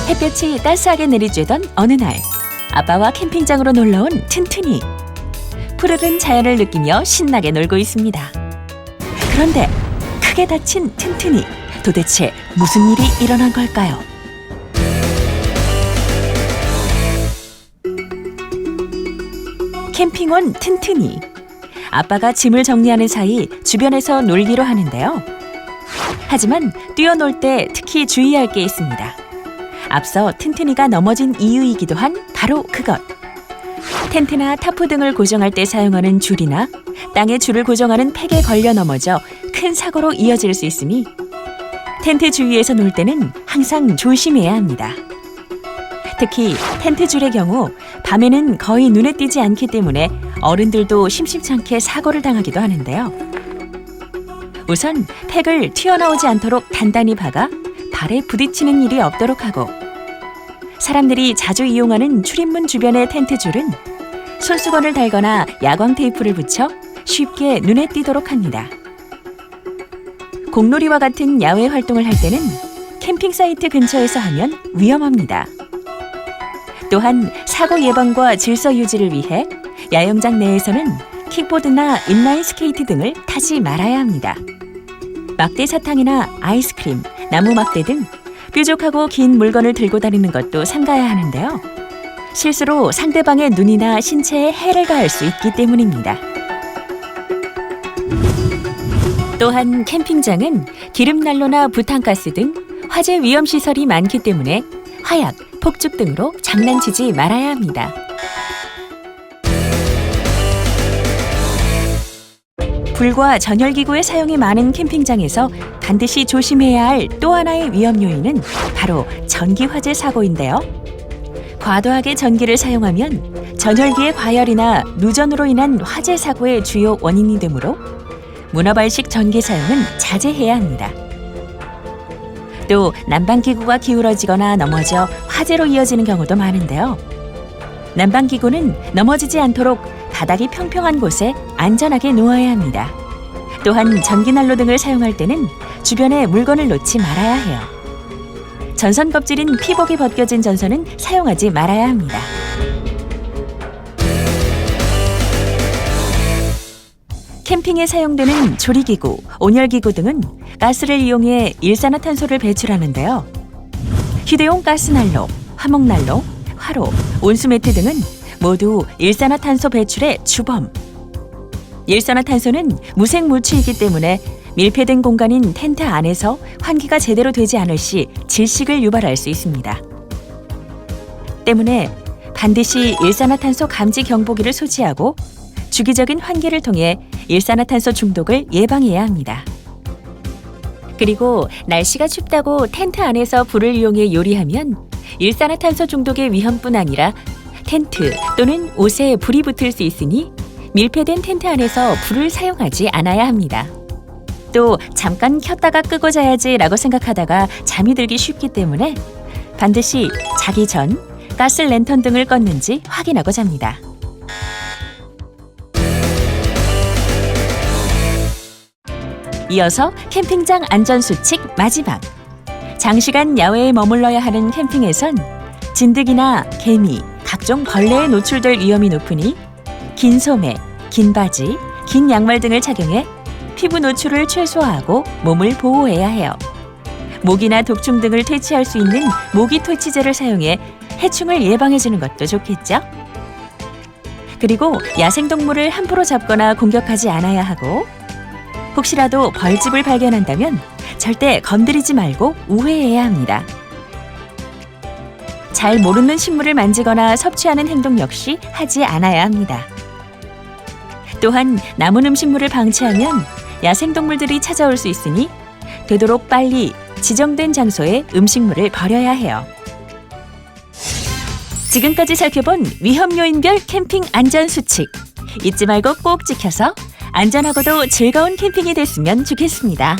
햇볕이 따스하게 내리쬐던 어느 날, 아빠와 캠핑장으로 놀러온 튼튼이. 푸르른 자연을 느끼며 신나게 놀고 있습니다. 그런데 크게 다친 튼튼이. 도대체 무슨 일이 일어난 걸까요? 캠핑 온 튼튼이. 아빠가 짐을 정리하는 사이 주변에서 놀기로 하는데요. 하지만 뛰어놀 때 특히 주의할 게 있습니다. 앞서 튼튼이가 넘어진 이유이기도 한 바로 그것. 텐트나 타프 등을 고정할 때 사용하는 줄이나 땅에 줄을 고정하는 팩에 걸려 넘어져 큰 사고로 이어질 수 있으니 텐트 주위에서 놀 때는 항상 조심해야 합니다. 특히 텐트 줄의 경우 밤에는 거의 눈에 띄지 않기 때문에 어른들도 심심찮게 사고를 당하기도 하는데요. 우선 팩을 튀어나오지 않도록 단단히 박아 발에 부딪히는 일이 없도록 하고, 사람들이 자주 이용하는 출입문 주변의 텐트 줄은 손수건을 달거나 야광 테이프를 붙여 쉽게 눈에 띄도록 합니다. 공놀이와 같은 야외 활동을 할 때는 캠핑 사이트 근처에서 하면 위험합니다. 또한 사고 예방과 질서 유지를 위해 야영장 내에서는 킥보드나 인라인 스케이트 등을 타지 말아야 합니다. 막대 사탕이나 아이스크림, 나무 막대 등 뾰족하고 긴 물건을 들고 다니는 것도 삼가야 하는데요. 실수로 상대방의 눈이나 신체에 해를 가할 수 있기 때문입니다. 또한 캠핑장은 기름난로나 부탄가스 등 화재 위험 시설이 많기 때문에 화약, 폭죽 등으로 장난치지 말아야 합니다. 불과 전열기구의 사용이 많은 캠핑장에서 반드시 조심해야 할 또 하나의 위험 요인은 바로 전기화재 사고인데요. 과도하게 전기를 사용하면 전열기의 과열이나 누전으로 인한 화재 사고의 주요 원인이 되므로 문어발식 전기 사용은 자제해야 합니다. 또 난방기구가 기울어지거나 넘어져 화재로 이어지는 경우도 많은데요. 난방기구는 넘어지지 않도록 바닥이 평평한 곳에 안전하게 놓아야 합니다. 또한 전기난로 등을 사용할 때는 주변에 물건을 놓지 말아야 해요. 전선 껍질인 피복이 벗겨진 전선은 사용하지 말아야 합니다. 캠핑에 사용되는 조리기구, 온열기구 등은 가스를 이용해 일산화탄소를 배출하는데요. 휴대용 가스난로, 화목난로, 화로, 온수매트 등은 모두 일산화탄소 배출의 주범. 일산화탄소는 무색무취이기 때문에 밀폐된 공간인 텐트 안에서 환기가 제대로 되지 않을 시 질식을 유발할 수 있습니다. 때문에 반드시 일산화탄소 감지 경보기를 소지하고 주기적인 환기를 통해 일산화탄소 중독을 예방해야 합니다. 그리고 날씨가 춥다고 텐트 안에서 불을 이용해 요리하면 일산화탄소 중독의 위험뿐 아니라 텐트 또는 옷에 불이 붙을 수 있으니 밀폐된 텐트 안에서 불을 사용하지 않아야 합니다. 또 잠깐 켰다가 끄고 자야지 라고 생각하다가 잠이 들기 쉽기 때문에 반드시 자기 전 가스 랜턴 등을 껐는지 확인하고 잡니다. 이어서 캠핑장 안전수칙 마지막. 장시간 야외에 머물러야 하는 캠핑에선 진드기나 개미, 각종 벌레에 노출될 위험이 높으니 긴 소매, 긴 바지, 긴 양말 등을 착용해 피부 노출을 최소화하고 몸을 보호해야 해요. 모기나 독충 등을 퇴치할 수 있는 모기 퇴치제를 사용해 해충을 예방해주는 것도 좋겠죠? 그리고 야생동물을 함부로 잡거나 공격하지 않아야 하고, 혹시라도 벌집을 발견한다면 절대 건드리지 말고 우회해야 합니다. 잘 모르는 식물을 만지거나 섭취하는 행동 역시 하지 않아야 합니다. 또한 남은 음식물을 방치하면 야생동물들이 찾아올 수 있으니 되도록 빨리 지정된 장소에 음식물을 버려야 해요. 지금까지 살펴본 위험 요인별 캠핑 안전 수칙. 잊지 말고 꼭 지켜서 안전하고도 즐거운 캠핑이 됐으면 좋겠습니다.